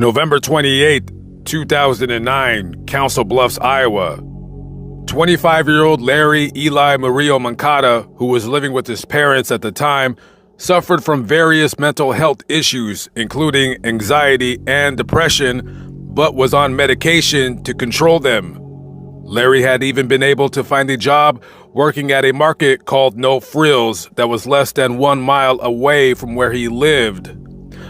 November 28, 2009, Council Bluffs, Iowa. 25-year-old Larry Eli Murillo-Moncada, who was living with his parents at the time, suffered from various mental health issues, including anxiety and depression, but was on medication to control them. Larry had even been able to find a job working at a market called No Frills that was less than 1 mile away from where he lived.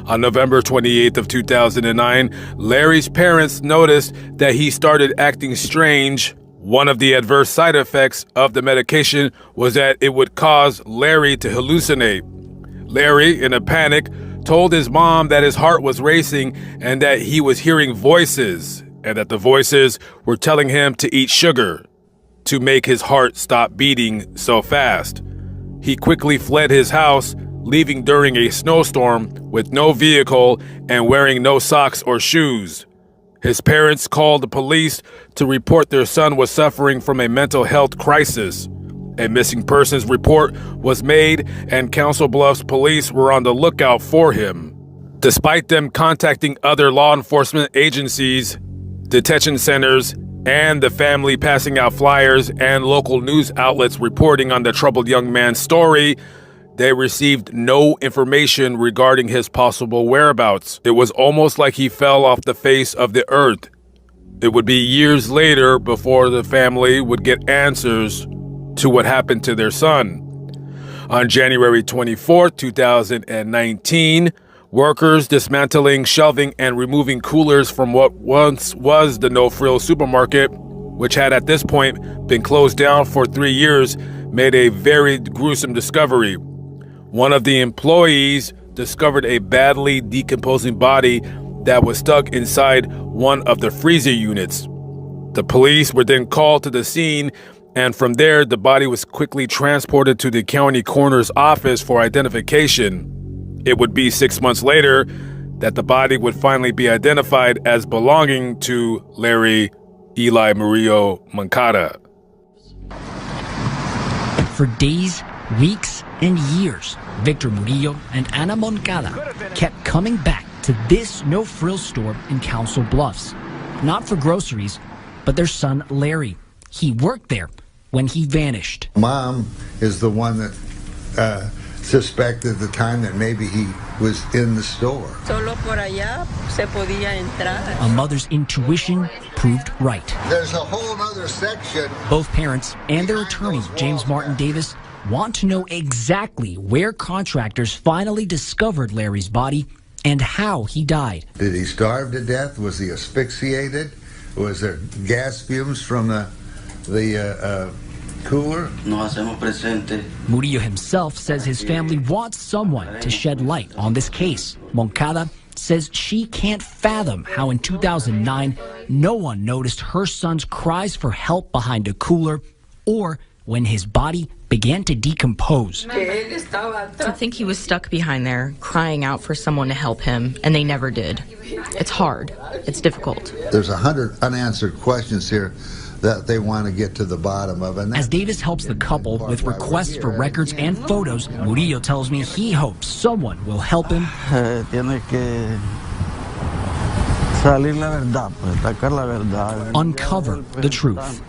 On November 28th of 2009, Larry's parents noticed that he started acting strange. One of the adverse side effects of the medication was that it would cause Larry to hallucinate. Larry, in a panic, told his mom that his heart was racing and that he was hearing voices, and that the voices were telling him to eat sugar to make his heart stop beating so fast. He quickly fled his house, leaving during a snowstorm with no vehicle and wearing no socks or shoes. His parents called the police to report their son was suffering from a mental health crisis. A missing persons report was made, and Council Bluffs police were on the lookout for him. Despite them contacting other law enforcement agencies, detention centers, and the family passing out flyers and local news outlets reporting on the troubled young man's story, they received no information regarding his possible whereabouts. It was almost like he fell off the face of the earth. It would be years later before the family would get answers to what happened to their son. On January 24, 2019, workers dismantling shelving and removing coolers from what once was the No Frills supermarket, which had at this point been closed down for 3 years, made a very gruesome discovery. One of the employees discovered a badly decomposing body that was stuck inside one of the freezer units. The police were then called to the scene, and from there, the body was quickly transported to the county coroner's office for identification. It would be 6 months later that the body would finally be identified as belonging to Larry Eli Murillo-Moncada. For days, weeks, and years, Victor Murillo and Ana Moncada kept coming back to this No Frills store in Council Bluffs. Not for groceries, but their son Larry. He worked there when he vanished. Mom is the one that suspected at the time that maybe he was in the store. Solo por allá se podía entrar. A mother's intuition proved right. There's a whole other section. Both parents and their attorney, James Martin Davis, want to know exactly where contractors finally discovered Larry's body and how he died. Did he starve to death? Was he asphyxiated? Was there gas fumes from the cooler? No hacemos presente. Murillo himself says his family wants someone to shed light on this case. Moncada says she can't fathom how in 2009 no one noticed her son's cries for help behind a cooler or when his body began to decompose. I think he was stuck behind there, crying out for someone to help him, and they never did. It's hard. It's difficult. There's 100 unanswered questions here that they want to get to the bottom of. And as Davis helps the couple with requests for records and photos, Murillo tells me he hopes someone will help him uncover the truth.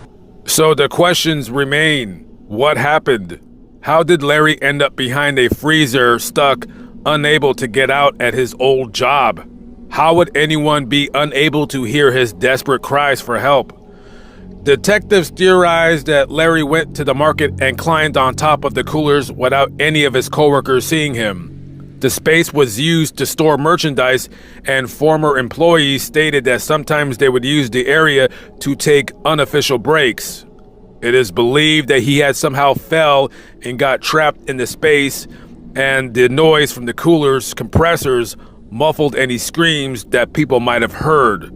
So the questions remain. What happened? How did Larry end up behind a freezer, stuck, unable to get out at his old job? How would anyone be unable to hear his desperate cries for help? Detectives theorized that Larry went to the market and climbed on top of the coolers without any of his coworkers seeing him. The space was used to store merchandise, and former employees stated that sometimes they would use the area to take unofficial breaks. It is believed that he had somehow fell and got trapped in the space, and the noise from the cooler's compressors muffled any screams that people might have heard.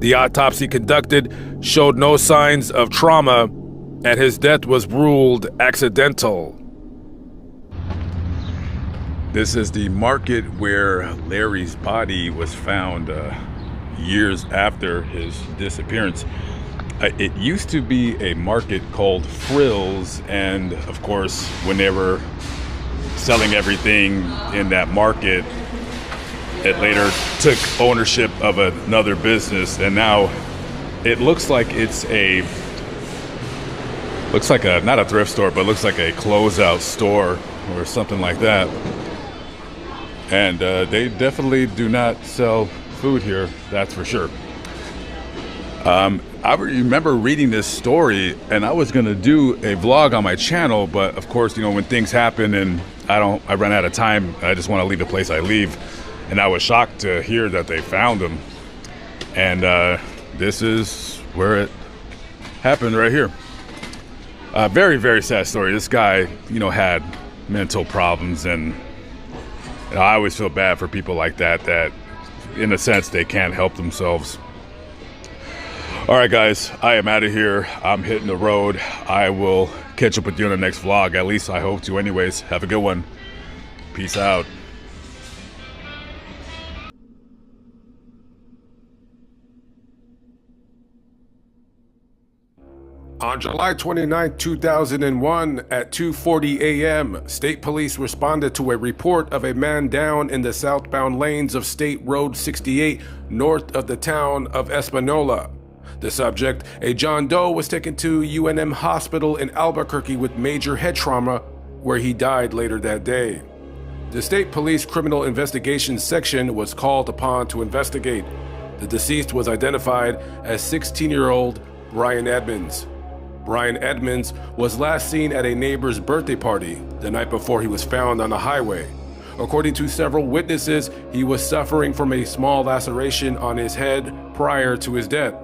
The autopsy conducted showed no signs of trauma, and his death was ruled accidental. This is the market where Larry's body was found years after his disappearance. It used to be a market called Frills, and of course, when they were selling everything in that market, it later took ownership of another business, and now it looks like it's not a thrift store, but looks like a closeout store or something like that. And they definitely do not sell food here, that's for sure. I remember reading this story, and I was gonna do a vlog on my channel, but of course, when things happen and I run out of time, I just want to leave the place I leave. And I was shocked to hear that they found him. And this is where it happened right here. Very, very sad story. This guy, had mental problems, and I always feel bad for people like that in a sense they can't help themselves. All right, guys, I am out of here. I'm hitting the road. I will catch up with you in the next vlog. At least I hope to. Anyways, have a good one. Peace out. On July 29, 2001, at 2:40 a.m., state police responded to a report of a man down in the southbound lanes of State Road 68 north of the town of Espanola. The subject, a John Doe, was taken to UNM Hospital in Albuquerque with major head trauma, where he died later that day. The State Police Criminal Investigations Section was called upon to investigate. The deceased was identified as 16-year-old Brian Edmonds. Brian Edmonds was last seen at a neighbor's birthday party the night before he was found on the highway. According to several witnesses, he was suffering from a small laceration on his head prior to his death.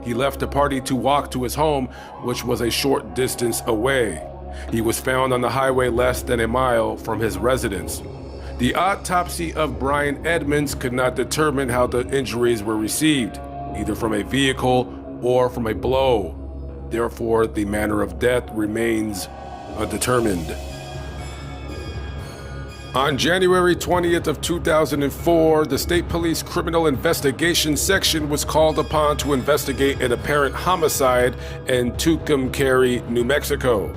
He left the party to walk to his home, which was a short distance away. He was found on the highway less than a mile from his residence. The autopsy of Brian Edmonds could not determine how the injuries were received, either from a vehicle or from a blow. Therefore, the manner of death remains undetermined. On January 20th of 2004, the State Police Criminal Investigation Section was called upon to investigate an apparent homicide in Tucumcari, New Mexico.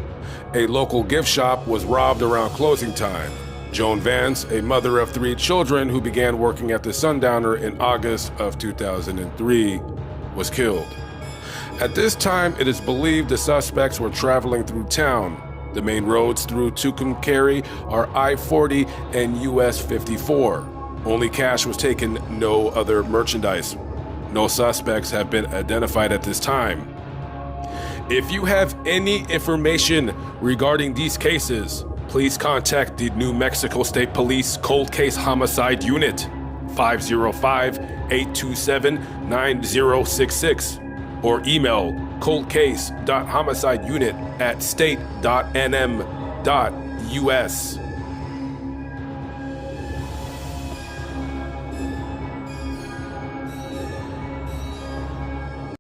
A local gift shop was robbed around closing time. Joan Vance, a mother of 3 children who began working at the Sundowner in August of 2003, was killed. At this time, it is believed the suspects were traveling through town. The main roads through Tucumcari are I-40 and US 54. Only cash was taken, no other merchandise. No suspects have been identified at this time. If you have any information regarding these cases, please contact the New Mexico State Police Cold Case Homicide Unit, 505-827-9066. or email coldcase.homicideunit@state.nm.us.